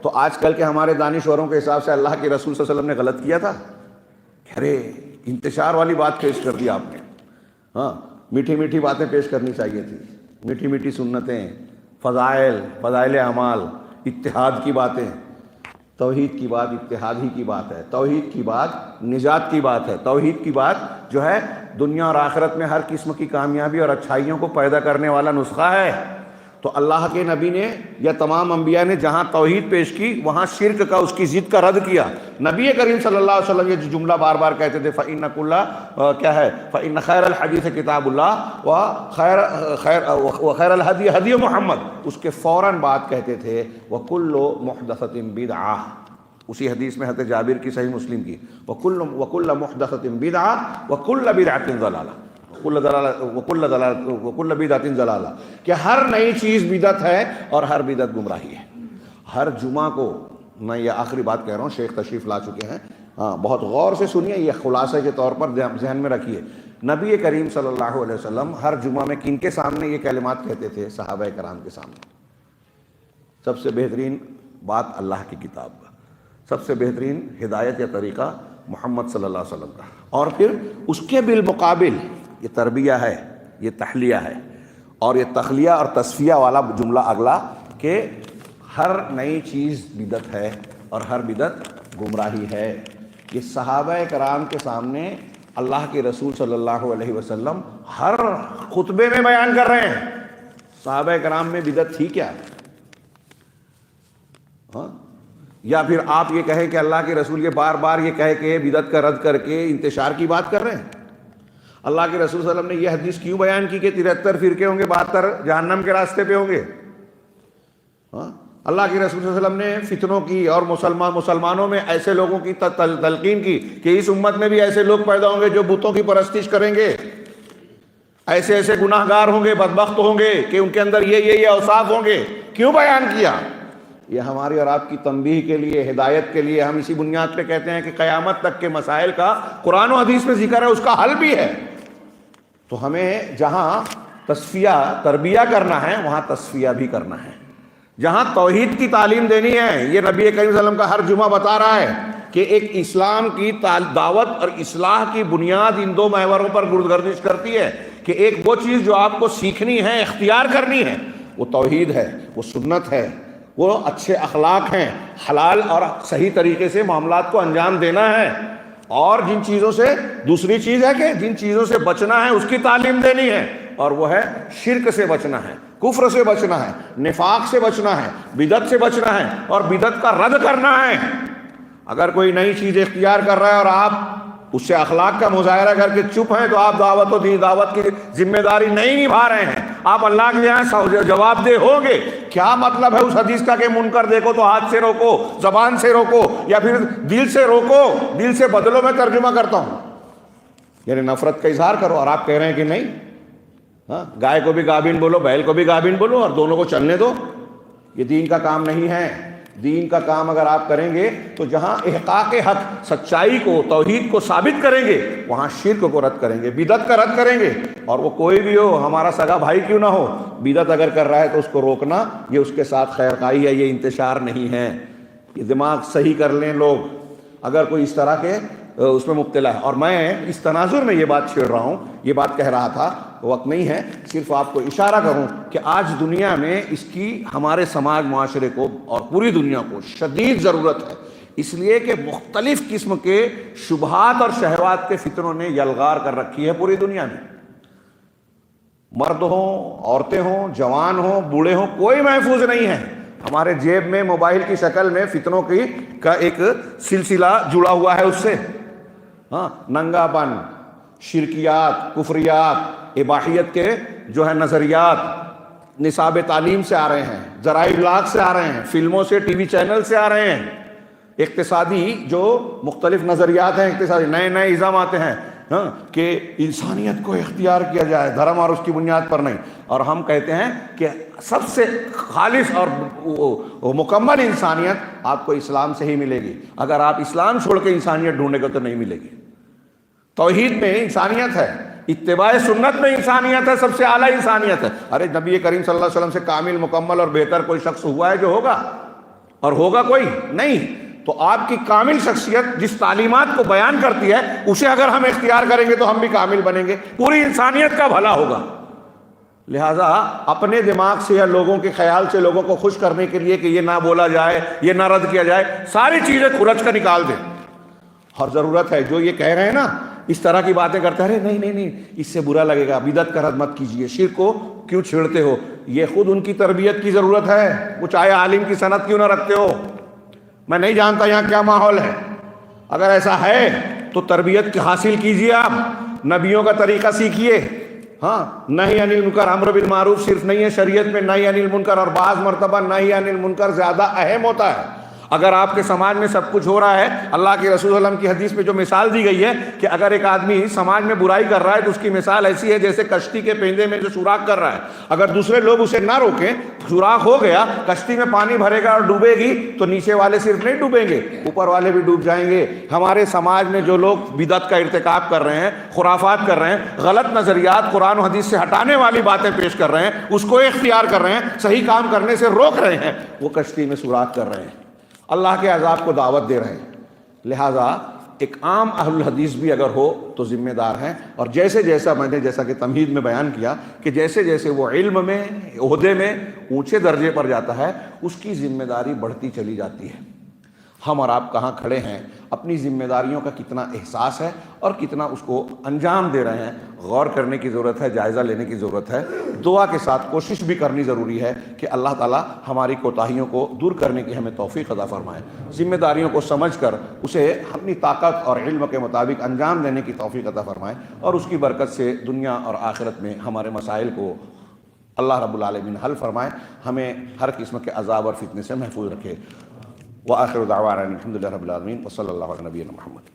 تو آج کل کے ہمارے دانشوروں کے حساب سے اللہ کے رسول صلی اللہ علیہ وسلم نے غلط کیا تھا؟ ارے انتشار والی بات پیش کر دی آپ نے۔ ہاں میٹھی میٹھی باتیں پیش کرنی چاہیے تھی، میٹھی میٹھی سنتیں، فضائل اعمال، اتحاد کی باتیں۔ توحید کی بات اتحاد ہی کی بات ہے، توحید کی بات نجات کی بات ہے، توحید کی بات جو ہے دنیا اور آخرت میں ہر قسم کی کامیابی اور اچھائیوں کو پیدا کرنے والا نسخہ ہے۔ تو اللہ کے نبی نے یا تمام انبیاء نے جہاں توحید پیش کی وہاں شرک کا، اس کی ضد کا رد کیا۔ نبی کریم صلی اللہ علیہ وسلم یہ جو جملہ بار بار کہتے تھے فَإِنَّ كُلَّ کیا ہے فَإِنَّ خَيْرَ الْحَدِيثِ كِتَابُ اللَّهِ وَخَيْرَ الْهَدْيِ هَدْيُ مُحَمَّد، اس کے فوراً بعد کہتے تھے وَكُلُّ مُحْدَثَةٍ بِدْعَةٍ۔ اسی حدیث میں حضرت جابر کی صحیح مسلم کی وَكُلُّ مُحْدَثَةٍ بِدْعَةٍ وَكُلُّ بِدْعَةٍ ضَلَالَةٍ وَكُلُّ بِدْعَةٍ ضَلَالَةٍ، کہ ہر نئی چیز بدعت ہے اور ہر بدعت گمراہی ہے۔ ہر جمعہ کو، میں یہ آخری بات کہہ رہا ہوں، شیخ تشریف لا چکے ہیں، ہاں بہت غور سے سنیے، یہ خلاصے کے طور پر ذہن میں رکھیے۔ نبی کریم صلی اللہ علیہ وسلم ہر جمعہ میں کن کے سامنے یہ کلمات کہتے تھے؟ صحابہ کرام کے سامنے۔ سب سے بہترین بات اللہ کی کتاب کا، سب سے بہترین ہدایت یا طریقہ محمد صلی اللہ علیہ وسلم کا، اور پھر اس کے بالمقابل یہ تربیہ ہے، یہ تحلیہ ہے، اور یہ تخلیہ اور تصفیہ والا جملہ اگلا کہ ہر نئی چیز بدعت ہے اور ہر بدعت گمراہی ہے۔ یہ صحابہ کرام کے سامنے اللہ کے رسول صلی اللہ علیہ وسلم ہر خطبے میں بیان کر رہے ہیں۔ صحابہ کرام میں بدعت تھی کیا؟ ہاں، یا پھر آپ یہ کہیں کہ اللہ کے رسول کے بار بار یہ کہے کہ بدعت کا رد کر کے انتشار کی بات کر رہے ہیں؟ اللہ کے رسول صلی اللہ علیہ وسلم نے یہ حدیث کیوں بیان کی کہ 73 فرقے ہوں گے، 72 جہنم کے راستے پہ ہوں گے؟ ہاں، اللہ کے رسول صلی اللہ علیہ وسلم نے فتنوں کی اور مسلمانوں میں ایسے لوگوں کی تلقین کی کہ اس امت میں بھی ایسے لوگ پیدا ہوں گے جو بتوں کی پرستش کریں گے، ایسے ایسے گناہ گار ہوں گے، بدبخت ہوں گے کہ ان کے اندر یہ اوصاف ہوں گے۔ کیوں بیان کیا؟ یہ ہماری اور آپ کی تنبیہ کے لیے، ہدایت کے لیے۔ ہم اسی بنیاد پہ کہتے ہیں کہ قیامت تک کے مسائل کا قرآن و حدیث میں ذکر ہے، اس کا حل بھی ہے۔ تو ہمیں جہاں تصفیہ تربیہ کرنا ہے وہاں تصفیہ بھی کرنا ہے، جہاں توحید کی تعلیم دینی ہے۔ یہ نبی کریم صلی اللہ علیہ وسلم کا ہر جمعہ بتا رہا ہے کہ ایک اسلام کی دعوت اور اصلاح کی بنیاد ان دو محوروں پر گردش کرتی ہے کہ ایک وہ چیز جو آپ کو سیکھنی ہے، اختیار کرنی ہے، وہ توحید ہے، وہ سنت ہے، وہ اچھے اخلاق ہیں، حلال اور صحیح طریقے سے معاملات کو انجام دینا ہے۔ اور جن چیزوں سے، دوسری چیز ہے کہ جن چیزوں سے بچنا ہے اس کی تعلیم دینی ہے، اور وہ ہے شرک سے بچنا ہے، کفر سے بچنا ہے، نفاق سے بچنا ہے، بدعت سے بچنا ہے، اور بدعت کا رد کرنا ہے۔ اگر کوئی نئی چیز اختیار کر رہا ہے اور آپ اس سے اخلاق کا مظاہرہ کر کے چپ ہیں تو آپ دعوت کی ذمہ داری نہیں نبھا رہے ہیں، آپ اللہ کے یہاں جواب دہ ہوں گے۔ کیا مطلب ہے اس حدیث کا کہ منکر دیکھو تو ہاتھ سے روکو، زبان سے روکو، یا پھر دل سے روکو؟ دل سے بدلو، میں ترجمہ کرتا ہوں، یعنی نفرت کا اظہار کرو، اور آپ کہہ رہے ہیں کہ نہیں، ہاں گائے کو بھی گابن بولو، بیل کو بھی گابن بولو، اور دونوں کو چلنے دو۔ یہ دین کا کام نہیں ہے۔ دین کا کام اگر آپ کریں گے تو جہاں احقاق حق، سچائی کو، توحید کو ثابت کریں گے، وہاں شرک کو رد کریں گے، بدعت کا رد کریں گے. اور وہ کوئی بھی ہو، ہمارا سگا بھائی کیوں نہ ہو، بدعت اگر کر رہا ہے تو اس کو روکنا، یہ اس کے ساتھ خیر خواہی ہے، یہ انتشار نہیں ہے. یہ دماغ صحیح کر لیں لوگ اگر کوئی اس طرح کے اس میں مبتلا ہے. اور میں اس تناظر میں یہ بات چھیڑ رہا ہوں، یہ بات کہہ رہا تھا، وقت نہیں ہے، صرف آپ کو اشارہ کروں کہ آج دنیا میں اس کی ہمارے سماج معاشرے کو اور پوری دنیا کو شدید ضرورت ہے، اس لیے کہ مختلف قسم کے شبہات اور شہوات کے فتنوں نے یلغار کر رکھی ہے پوری دنیا میں. مرد ہوں، عورتیں ہوں، جوان ہوں، بوڑھے ہوں، کوئی محفوظ نہیں ہے. ہمارے جیب میں موبائل کی شکل میں فتنوں کا ایک سلسلہ جڑا ہوا ہے اس سے. ہاں، ننگا پن، شرکیات، کفریات، اباحیت کے جو ہے نظریات نصاب تعلیم سے آ رہے ہیں، ذرائع ابلاغ سے آ رہے ہیں، فلموں سے، ٹی وی چینل سے آ رہے ہیں. اقتصادی جو مختلف نظریات ہیں، اقتصادی نئے نئے نظام آتے ہیں کہ انسانیت کو اختیار کیا جائے دھرم اور اس کی بنیاد پر نہیں. اور ہم کہتے ہیں کہ سب سے خالص اور مکمل انسانیت آپ کو اسلام سے ہی ملے گی. اگر آپ اسلام چھوڑ کے انسانیت ڈھونڈیں گے تو نہیں ملے گی. توحید میں انسانیت ہے، اتباع سنت میں انسانیت ہے، سب سے اعلیٰ انسانیت ہے. ارے نبی کریم صلی اللہ علیہ وسلم سے کامل، مکمل اور بہتر کوئی شخص ہوا ہے جو ہوگا؟ اور ہوگا کوئی نہیں. تو آپ کی کامل شخصیت جس تعلیمات کو بیان کرتی ہے اسے اگر ہم اختیار کریں گے تو ہم بھی کامل بنیں گے، پوری انسانیت کا بھلا ہوگا. لہٰذا اپنے دماغ سے یا لوگوں کے خیال سے لوگوں کو خوش کرنے کے لیے کہ یہ نہ بولا جائے، یہ نہ رد کیا جائے، ساری چیزیں کھرچ کر نکال دیں. اور ضرورت ہے جو یہ کہہ رہے ہیں نا، اس طرح کی باتیں کرتے ہیں، ارے نہیں اس سے برا لگے گا، بدعت کا رد مت کیجیے، شرک کو کیوں چھیڑتے ہو؟ یہ خود ان کی تربیت کی ضرورت ہے. وہ چاہے عالم کی سند کیوں نہ رکھتے ہو. میں نہیں جانتا یہاں کیا ماحول ہے. اگر ایسا ہے تو تربیت حاصل کیجیے، آپ نبیوں کا طریقہ سیکھیے. ہاں، نہی عن المنکر امر بالمعروف صرف نہیں ہے شریعت میں، نہی عن المنکر، اور بعض مرتبہ نہی عن المنکر زیادہ اہم ہوتا ہے. اگر آپ کے سماج میں سب کچھ ہو رہا ہے، اللہ کے رسول صلی اللہ علیہ وسلم کی حدیث میں جو مثال دی گئی ہے کہ اگر ایک آدمی سماج میں برائی کر رہا ہے تو اس کی مثال ایسی ہے جیسے کشتی کے پیندے میں جو سوراخ کر رہا ہے. اگر دوسرے لوگ اسے نہ روکیں، سوراخ ہو گیا، کشتی میں پانی بھرے گا اور ڈوبے گی تو نیچے والے صرف نہیں ڈوبیں گے، اوپر والے بھی ڈوب جائیں گے. ہمارے سماج میں جو لوگ بدعت کا ارتکاب کر رہے ہیں، خرافات کر رہے ہیں، غلط نظریات قرآن و حدیث سے ہٹانے والی باتیں پیش کر رہے ہیں، اس کو اختیار کر رہے ہیں، صحیح کام کرنے سے روک رہے ہیں، وہ کشتی میں سوراخ کر رہے ہیں، اللہ کے عذاب کو دعوت دے رہے ہیں. لہٰذا ایک عام اہل الحدیث بھی اگر ہو تو ذمہ دار ہیں. اور جیسا کہ تمہید میں بیان کیا کہ جیسے جیسے وہ علم میں، عہدے میں اونچے درجے پر جاتا ہے، اس کی ذمہ داری بڑھتی چلی جاتی ہے. ہم اور آپ کہاں کھڑے ہیں، اپنی ذمہ داریوں کا کتنا احساس ہے اور کتنا اس کو انجام دے رہے ہیں، غور کرنے کی ضرورت ہے، جائزہ لینے کی ضرورت ہے. دعا کے ساتھ کوشش بھی کرنی ضروری ہے کہ اللہ تعالیٰ ہماری کوتاہیوں کو دور کرنے کی ہمیں توفیق عطا فرمائے. ذمہ داریوں کو سمجھ کر اسے اپنی طاقت اور علم کے مطابق انجام دینے کی توفیق عطا فرمائے، اور اس کی برکت سے دنیا اور آخرت میں ہمارے مسائل کو اللہ رب العالمین حل فرمائے، ہمیں ہر قسم کے عذاب اور فتنے سے محفوظ رکھے. وآخر دعوانا الحمد للہ رب العالمین وصلی اللہ علیہ نبینا محمد.